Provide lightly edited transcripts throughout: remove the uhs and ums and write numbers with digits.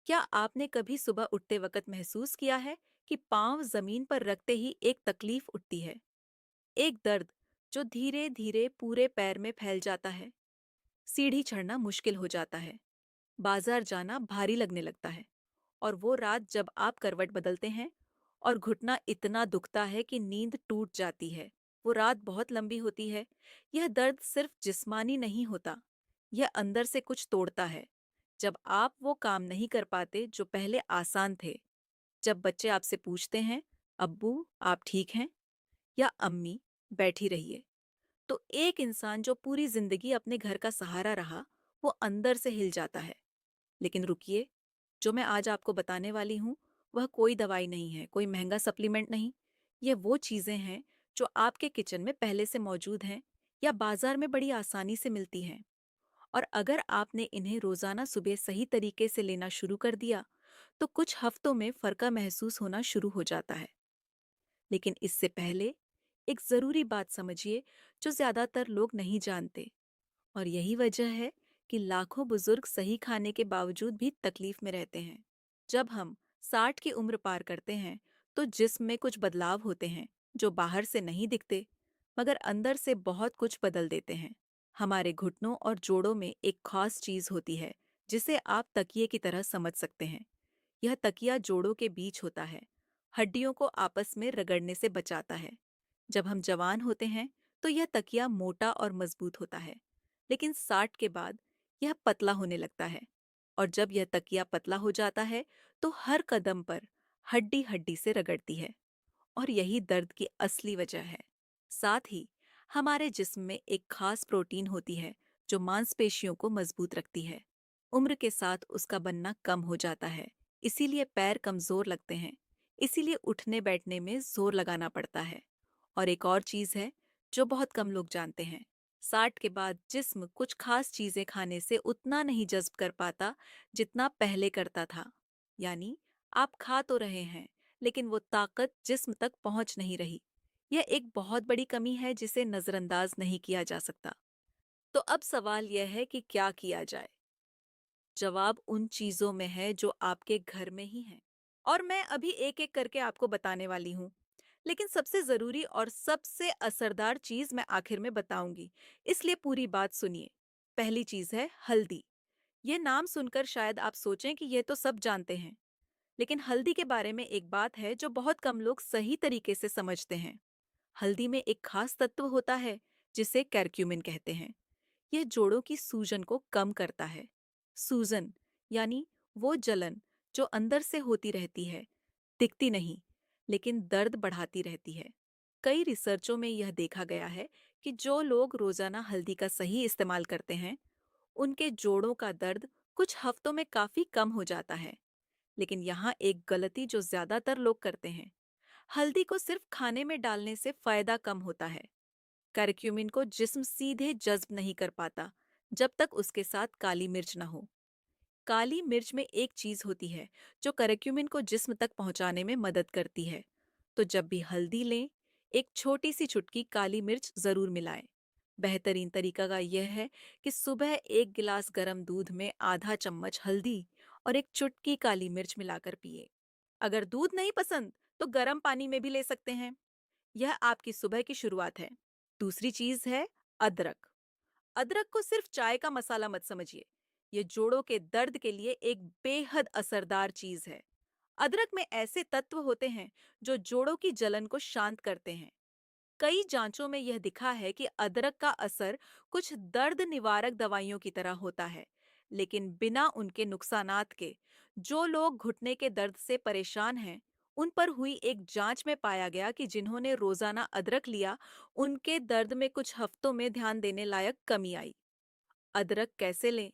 क्या आपने कभी सुबह उठते वक्त महसूस किया है कि पाँव जमीन पर रखते ही एक तकलीफ उठती है, एक दर्द जो धीरे धीरे पूरे पैर में फैल जाता है। सीढ़ी चढ़ना मुश्किल हो जाता है, बाजार जाना भारी लगने लगता है, और वो रात जब आप करवट बदलते हैं और घुटना इतना दुखता है कि नींद टूट जाती है। वो रात बहुत लंबी होती है। यह दर्द सिर्फ जिस्मानी नहीं होता, यह अंदर से कुछ तोड़ता है। जब आप वो काम नहीं कर पाते जो पहले आसान थे, जब बच्चे आपसे पूछते हैं, अब्बू आप ठीक हैं, या अम्मी बैठी रहिए, तो एक इंसान जो पूरी जिंदगी अपने घर का सहारा रहा, वो अंदर से हिल जाता है। लेकिन रुकिए, जो मैं आज आपको बताने वाली हूँ, वह कोई दवाई नहीं है, कोई महंगा सप्लीमेंट नहीं। ये वो चीज़ें हैं जो आपके किचन में पहले से मौजूद हैं या बाजार में बड़ी आसानी से मिलती हैं। और अगर आपने इन्हें रोज़ाना सुबह सही तरीके से लेना शुरू कर दिया, तो कुछ हफ्तों में फ़र्क महसूस होना शुरू हो जाता है। लेकिन इससे पहले एक ज़रूरी बात समझिए जो ज़्यादातर लोग नहीं जानते, और यही वजह है कि लाखों बुजुर्ग सही खाने के बावजूद भी तकलीफ में रहते हैं। जब हम 60 की उम्र पार करते हैं, तो जिस्म में कुछ बदलाव होते हैं जो बाहर से नहीं दिखते, मगर अंदर से बहुत कुछ बदल देते हैं। हमारे घुटनों और जोड़ों में एक खास चीज होती है जिसे आप तकिए की तरह समझ सकते हैं। यह तकिया जोड़ों के बीच होता है, हड्डियों को आपस में रगड़ने से बचाता है। जब हम जवान होते हैं, तो यह तकिया मोटा और मजबूत होता है, लेकिन 60 के बाद यह पतला होने लगता है। और जब यह तकिया पतला हो जाता है, तो हर कदम पर हड्डी हड्डी से रगड़ती है, और यही दर्द की असली वजह है। साथ ही हमारे जिस्म में एक खास प्रोटीन होती है जो मांसपेशियों को मजबूत रखती है। उम्र के साथ उसका बनना कम हो जाता है, इसीलिए पैर कमजोर लगते हैं, इसीलिए उठने बैठने में जोर लगाना पड़ता है। और एक और चीज है जो बहुत कम लोग जानते हैं, 60 के बाद जिस्म कुछ खास चीजें खाने से उतना नहीं जज्ब कर पाता जितना पहले करता था। यानी आप खा तो रहे हैं, लेकिन वो ताकत जिस्म तक पहुंच नहीं रही। यह एक बहुत बड़ी कमी है जिसे नजरअंदाज नहीं किया जा सकता। तो अब सवाल यह है कि क्या किया जाए। जवाब उन चीजों में है जो आपके घर में ही हैं, और मैं अभी एक एक करके आपको बताने वाली हूँ। लेकिन सबसे जरूरी और सबसे असरदार चीज मैं आखिर में बताऊंगी, इसलिए पूरी बात सुनिए। पहली चीज है हल्दी। ये नाम सुनकर शायद आप सोचें कि ये तो सब जानते हैं, लेकिन हल्दी के बारे में एक बात है जो बहुत कम लोग सही तरीके से समझते हैं। हल्दी में एक खास तत्व होता है जिसे कैरक्यूमिन कहते हैं। यह जोड़ों की सूजन को कम करता है। सूजन यानी वो जलन जो अंदर से होती रहती है, दिखती नहीं, लेकिन दर्द बढ़ाती रहती है। कई रिसर्चों में यह देखा गया है कि जो लोग रोजाना हल्दी का सही इस्तेमाल करते हैं, उनके जोड़ों का दर्द कुछ हफ्तों में काफी कम हो जाता है। लेकिन यहाँ एक गलती जो ज्यादातर लोग करते हैं, हल्दी को सिर्फ खाने में डालने से फायदा कम होता है। करक्यूमिन को जिस्म सीधे जज्ब नहीं कर पाता जब तक उसके साथ काली मिर्च न हो। काली मिर्च में एक चीज होती है जो करक्यूमिन को जिस्म तक पहुंचाने में मदद करती है। तो जब भी हल्दी लें, एक छोटी सी चुटकी काली मिर्च जरूर मिलाएं। बेहतरीन तरीका का यह है कि सुबह एक गिलास गर्म दूध में आधा चम्मच हल्दी और एक चुटकी काली मिर्च मिलाकर पिए। अगर दूध नहीं पसंद, तो गर्म पानी में भी ले सकते हैं। यह आपकी सुबह की शुरुआत है। दूसरी चीज है अदरक। अदरक को सिर्फ चाय का मसाला मत समझिए। ये जोड़ों के दर्द के लिए एक बेहद असरदार चीज है। अदरक में ऐसे तत्व होते हैं जो जोड़ों की जलन को शांत करते हैं। कई जांचों में यह दिखा है कि अदरक का असर कुछ दर्द निवारक दवाइयों की तरह होता है, लेकिन बिना उनके नुकसानात के। जो लोग घुटने के दर्द से परेशान हैं, उन पर हुई एक जांच में पाया गया कि जिन्होंने रोजाना अदरक लिया, उनके दर्द में कुछ हफ्तों में ध्यान देने लायक कमी आई। अदरक कैसे लें?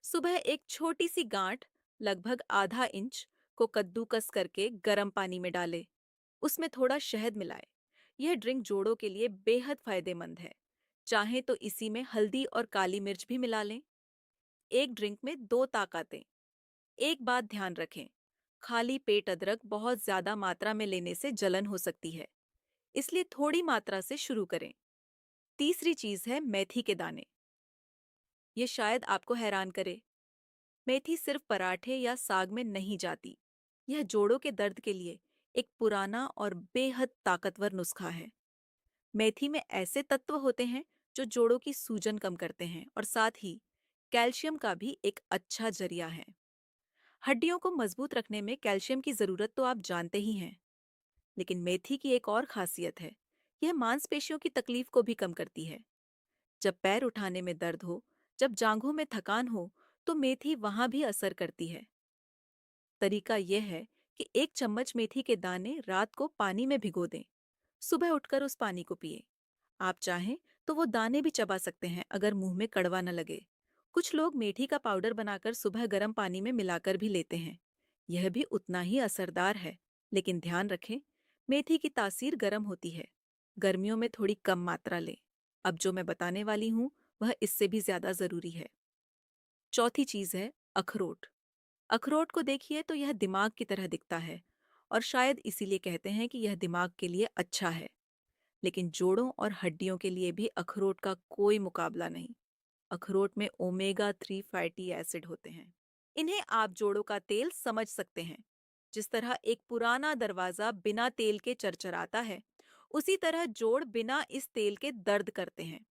सुबह एक छोटी सी गांठ, लगभग आधा इंच, को कद्दूकस करके गर्म पानी में डालें। उसमें थोड़ा शहद मिलाएं। यह ड्रिंक जोड़ों के लिए बेहद फायदेमंद है। चाहे तो इसी में हल्दी और काली मिर्च भी मिला लें। एक ड्रिंक में दो ताकतें। एक बात ध्यान रखें, खाली पेट अदरक बहुत ज्यादा मात्रा में लेने से जलन हो सकती है, इसलिए थोड़ी मात्रा से शुरू करें। तीसरी चीज है मेथी के दाने। ये शायद आपको हैरान करे, मेथी सिर्फ पराठे या साग में नहीं जाती। यह जोड़ों के दर्द के लिए एक पुराना और बेहद ताकतवर नुस्खा है। मेथी में ऐसे तत्व होते हैं जो जोड़ों की सूजन कम करते हैं और साथ ही कैल्शियम का भी एक अच्छा जरिया है। हड्डियों को मजबूत रखने में कैल्शियम की जरूरत तो आप जानते ही हैं, लेकिन मेथी की एक और खासियत है। यह मांसपेशियों की तकलीफ को भी कम करती है। जब पैर उठाने में दर्द हो, जब जांघों में थकान हो, तो मेथी वहां भी असर करती है। तरीका यह है कि 1 चम्मच मेथी के दाने रात को पानी में भिगो दें। सुबह उठकर उस पानी को पिए। आप चाहें तो वो दाने भी चबा सकते हैं अगर मुंह में कड़वा न लगे। कुछ लोग मेथी का पाउडर बनाकर सुबह गर्म पानी में मिलाकर भी लेते हैं। यह भी उतना ही असरदार है, लेकिन ध्यान रखें, मेथी की तासीर गर्म होती है। गर्मियों में थोड़ी कम मात्रा लें। अब जो मैं बताने वाली हूँ वह इससे भी ज्यादा जरूरी है। चौथी चीज है अखरोट। अखरोट को देखिए तो यह दिमाग की तरह दिखता है और शायद इसीलिए कहते हैं कि यह दिमाग के लिए अच्छा है। लेकिन जोड़ों और हड्डियों के लिए भी अखरोट का कोई मुकाबला नहीं। अखरोट में ओमेगा 3 फैटी एसिड होते हैं। इन्हें आप जोड़ों का तेल समझ सकते हैं। जिस तरह एक पुराना दरवाजा बिना तेल के चरचराता है, उसी तरह जोड़ बिना इस तेल के दर्द करते हैं।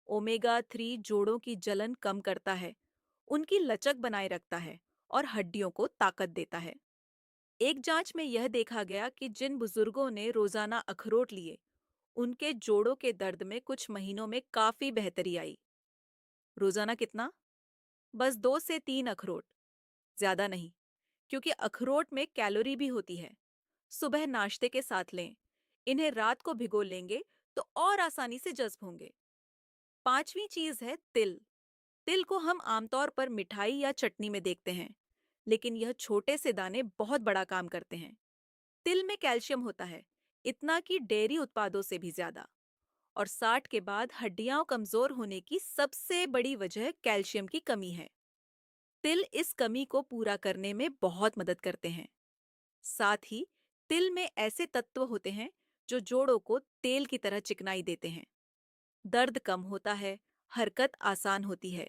ओमेगा 3 जोड़ों की जलन कम करता है, उनकी लचक बनाए रखता है और हड्डियों को ताकत देता है। एक जांच में यह देखा गया कि जिन बुजुर्गों ने रोजाना अखरोट लिए, उनके जोड़ों के दर्द में कुछ महीनों में काफी बेहतरी आई। रोजाना कितना? बस 2 से 3 अखरोट, ज्यादा नहीं, क्योंकि अखरोट में कैलोरी भी होती है। सुबह नाश्ते के साथ लें। इन्हें रात को भिगो लेंगे तो और आसानी से जज्ब होंगे। पांचवी चीज है तिल। तिल को हम आमतौर पर मिठाई या चटनी में देखते हैं, लेकिन यह छोटे से दाने बहुत बड़ा काम करते हैं। तिल में कैल्शियम होता है, इतना कि डेयरी उत्पादों से भी ज्यादा। और 60 के बाद हड्डियां कमजोर होने की सबसे बड़ी वजह कैल्शियम की कमी है। तिल इस कमी को पूरा करने में बहुत मदद करते हैं। साथ ही तिल में ऐसे तत्व होते हैं जो जोड़ों को तेल की तरह चिकनाई देते हैं। दर्द कम होता है, हरकत आसान होती है।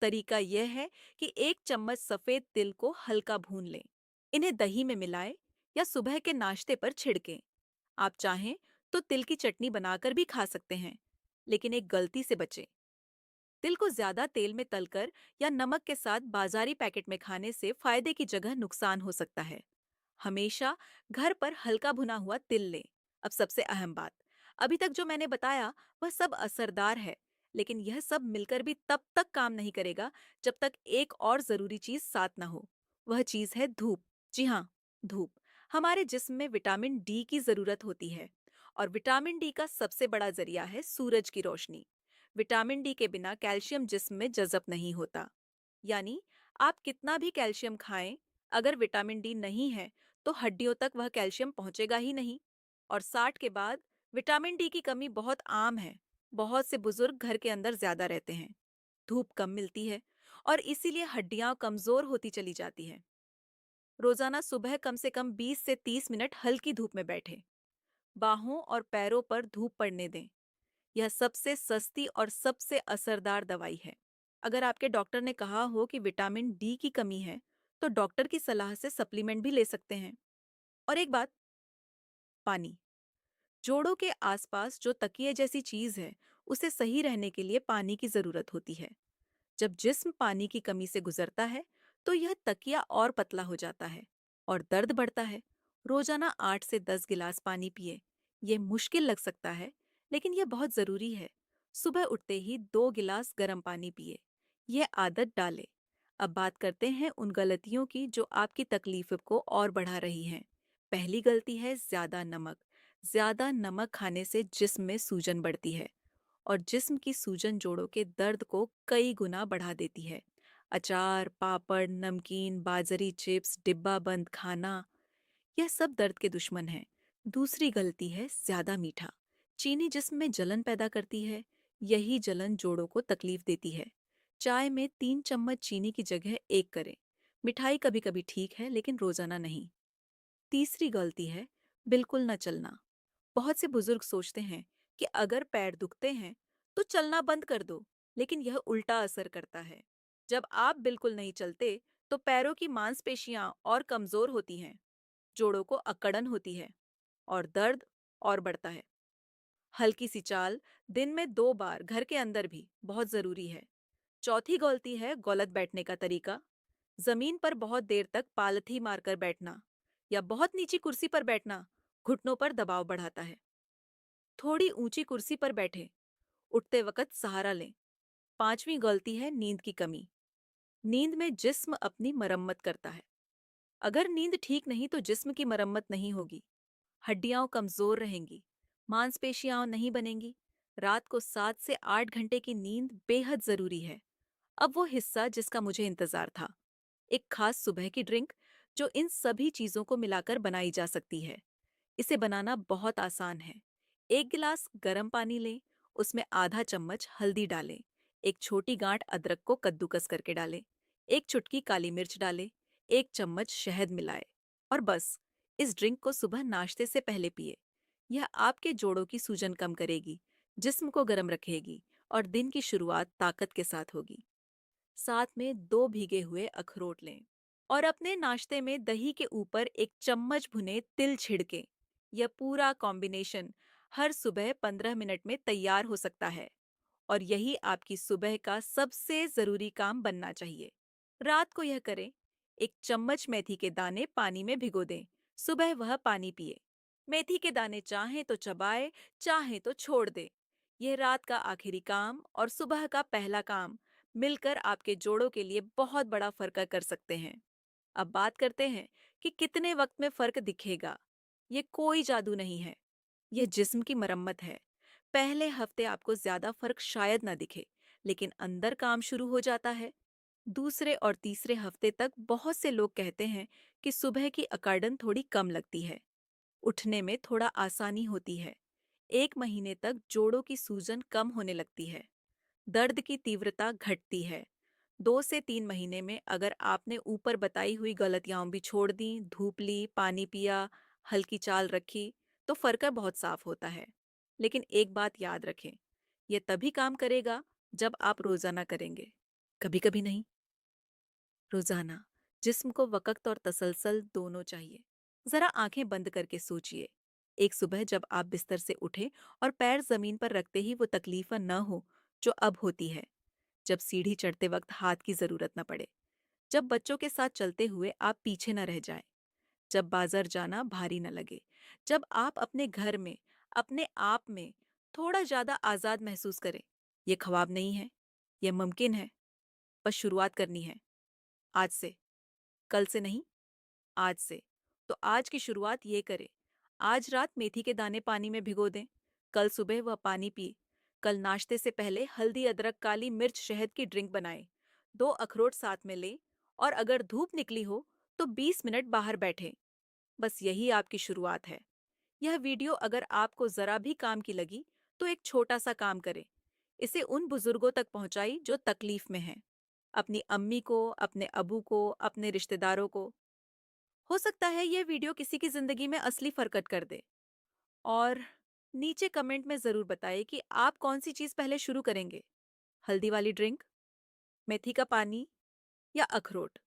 तरीका यह है कि 1 चम्मच सफेद तिल को हल्का भून लें। इन्हें दही में मिलाएं या सुबह के नाश्ते पर छिड़कें। आप चाहें तो तिल की चटनी बनाकर भी खा सकते हैं, लेकिन एक गलती से बचें। तिल को ज्यादा तेल में तलकर या नमक के साथ बाजारी पैकेट में खाने से फायदे की जगह नुकसान हो सकता है। हमेशा घर पर हल्का भुना हुआ तिल लें। अब सबसे अहम बात, अभी तक जो मैंने बताया वह सब असरदार है, लेकिन यह सब मिलकर भी तब तक काम नहीं करेगा जब तक एक और जरूरी चीज साथ ना हो। वह चीज है धूप। जी हाँ, धूप। हमारे जिस्म में विटामिन डी की जरूरत होती है, और विटामिन डी का सबसे बड़ा जरिया है सूरज की रोशनी। विटामिन डी के बिना कैल्शियम जिस्म में जज़ब नहीं होता। यानी आप कितना भी कैल्शियम खाएं, अगर विटामिन डी नहीं है तो हड्डियों तक वह कैल्शियम पहुंचेगा ही नहीं। और 60 के बाद विटामिन डी की कमी बहुत आम है। बहुत से बुजुर्ग घर के अंदर ज्यादा रहते हैं, धूप कम मिलती है और इसीलिए हड्डियां कमजोर होती चली जाती हैं। रोजाना सुबह कम से कम 20 से 30 मिनट हल्की धूप में बैठे, बाहों और पैरों पर धूप पड़ने दें। यह सबसे सस्ती और सबसे असरदार दवाई है। अगर आपके डॉक्टर ने कहा हो कि विटामिन डी की कमी है, तो डॉक्टर की सलाह से सप्लीमेंट भी ले सकते हैं। और एक बात, पानी। जोड़ों के आसपास जो तकिए जैसी चीज है, उसे सही रहने के लिए पानी की जरूरत होती है। जब जिस्म पानी की कमी से गुजरता है, तो यह तकिया और पतला हो जाता है और दर्द बढ़ता है। रोजाना 8 से 10 गिलास पानी पिए। यह मुश्किल लग सकता है, लेकिन यह बहुत जरूरी है। सुबह उठते ही 2 गिलास गर्म पानी पिए। यह आदत डाले। अब बात करते हैं उन गलतियों की जो आपकी तकलीफ को और बढ़ा रही हैं। पहली गलती है ज्यादा नमक। ज्यादा नमक खाने से जिस्म में सूजन बढ़ती है, और जिस्म की सूजन जोड़ों के दर्द को कई गुना बढ़ा देती है। अचार, पापड़, नमकीन, बाजरी चिप्स, डिब्बा बंद खाना, यह सब दर्द के दुश्मन हैं। दूसरी गलती है ज्यादा मीठा। चीनी जिस्म में जलन पैदा करती है। यही जलन जोड़ों को तकलीफ देती है। चाय में 3 चम्मच चीनी की जगह एक करें। मिठाई कभी कभी ठीक है, लेकिन रोजाना नहीं। तीसरी गलती है बिल्कुल न चलना। बहुत से बुजुर्ग सोचते हैं कि अगर पैर दुखते हैं तो चलना बंद कर दो, लेकिन यह उल्टा असर करता है। जब आप बिल्कुल नहीं चलते, तो पैरों की मांसपेशियां और कमजोर होती हैं, जोड़ों को अकड़न होती है और दर्द और बढ़ता है। हल्की सी चाल दिन में 2 बार घर के अंदर भी बहुत जरूरी है। चौथी गलती है गलत बैठने का तरीका। जमीन पर बहुत देर तक पालथी मारकर बैठना या बहुत नीची कुर्सी पर बैठना घुटनों पर दबाव बढ़ाता है। थोड़ी ऊंची कुर्सी पर बैठें, उठते वक्त सहारा लें। पांचवी गलती है नींद की कमी। नींद में जिस्म अपनी मरम्मत करता है। अगर नींद ठीक नहीं तो जिस्म की मरम्मत नहीं होगी, हड्डियां कमजोर रहेंगी, मांसपेशियां नहीं बनेंगी। रात को 7 से 8 घंटे की नींद बेहद जरूरी है। अब वो हिस्सा जिसका मुझे इंतजार था, एक खास सुबह की ड्रिंक जो इन सभी चीजों को मिलाकर बनाई जा सकती है। इसे बनाना बहुत आसान है। एक गिलास गर्म पानी लें, उसमें आधा चम्मच हल्दी डालें, एक छोटी गांठ अदरक को कद्दूकस करके डालें, एक चुटकी काली मिर्च डालें, एक चम्मच शहद मिलाएं और बस इस ड्रिंक को सुबह नाश्ते से पहले पिए। यह आपके जोड़ों की सूजन कम करेगी, जिस्म को गर्म रखेगी और दिन की शुरुआत ताकत के साथ होगी। साथ में 2 भीगे हुए अखरोट लें और अपने नाश्ते में दही के ऊपर एक चम्मच भुने तिल छिड़कें। यह पूरा कॉम्बिनेशन हर सुबह 15 मिनट में तैयार हो सकता है और यही आपकी सुबह का सबसे जरूरी काम बनना चाहिए। रात को यह करें। एक चम्मच मेथी के दाने पानी में भिगो दें। सुबह वह पानी पिए। मेथी के दाने चाहें तो चबाए, चाहें तो छोड़ दें। यह रात का आखिरी काम और सुबह का पहला काम मिलकर आपके जोड़ों के लिए बहुत बड़ा फर्क कर सकते हैं। अब बात करते हैं कि कितने वक्त में फर्क दिखेगा। ये कोई जादू नहीं है, यह जिस्म की मरम्मत है। पहले हफ्ते आपको ज्यादा फर्क शायद ना दिखे, लेकिन अंदर काम शुरू हो जाता है। दूसरे और तीसरे हफ्ते तक बहुत से लोग कहते हैं कि सुबह की अकार्डन थोड़ी कम लगती है, उठने में थोड़ा आसानी होती है। 1 महीने तक जोड़ों की सूजन कम होने लगती है, दर्द की तीव्रता घटती है। 2 से 3 महीने में अगर आपने ऊपर बताई हुई गलतियां भी छोड़ दी, धूप ली, पानी पिया, हल्की चाल रखी, तो फर्क बहुत साफ होता है। लेकिन एक बात याद रखें, यह तभी काम करेगा जब आप रोजाना करेंगे, कभी कभी नहीं। रोजाना जिस्म को वक़्त और तसलसल दोनों चाहिए। जरा आंखें बंद करके सोचिए, एक सुबह जब आप बिस्तर से उठे और पैर जमीन पर रखते ही वो तकलीफ न हो जो अब होती है। जब सीढ़ी चढ़ते वक्त हाथ की जरूरत न पड़े, जब बच्चों के साथ चलते हुए आप पीछे न रह जाएं, जब बाजार जाना भारी न लगे, जब आप अपने घर में अपने आप में थोड़ा ज्यादा आजाद महसूस करें। ये ख्वाब नहीं है, यह मुमकिन है। बस शुरुआत करनी है, आज से। कल से नहीं, आज से। तो आज की शुरुआत ये करें। आज रात मेथी के दाने पानी में भिगो दें, कल सुबह वह पानी पिए। कल नाश्ते से पहले हल्दी अदरक काली मिर्च शहद की ड्रिंक बनाएं। 2 अखरोट साथ में लें और अगर धूप निकली हो तो 20 मिनट बाहर बैठें। बस यही आपकी शुरुआत है। यह वीडियो अगर आपको जरा भी काम की लगी तो एक छोटा सा काम करें। इसे उन बुजुर्गों तक पहुंचाई जो तकलीफ में हैं। अपनी अम्मी को, अपने अबू को, अपने रिश्तेदारों को। हो सकता है ये वीडियो किसी की जिंदगी में असली फर्कत कर दे। और नीचे कमेंट में जरूर बताएं कि आप कौन सी चीज पहले शुरू करेंगे, हल्दी वाली ड्रिंक, मेथी का पानी या अखरोट।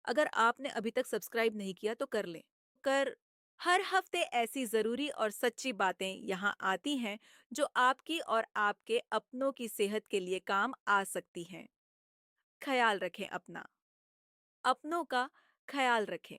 अगर आपने अभी तक सब्सक्राइब नहीं किया तो कर लें। कर हर हफ्ते ऐसी जरूरी और सच्ची बातें यहाँ आती हैं जो आपकी और आपके अपनों की सेहत के लिए काम आ सकती हैं। ख्याल रखें अपना, अपनों का ख्याल रखें।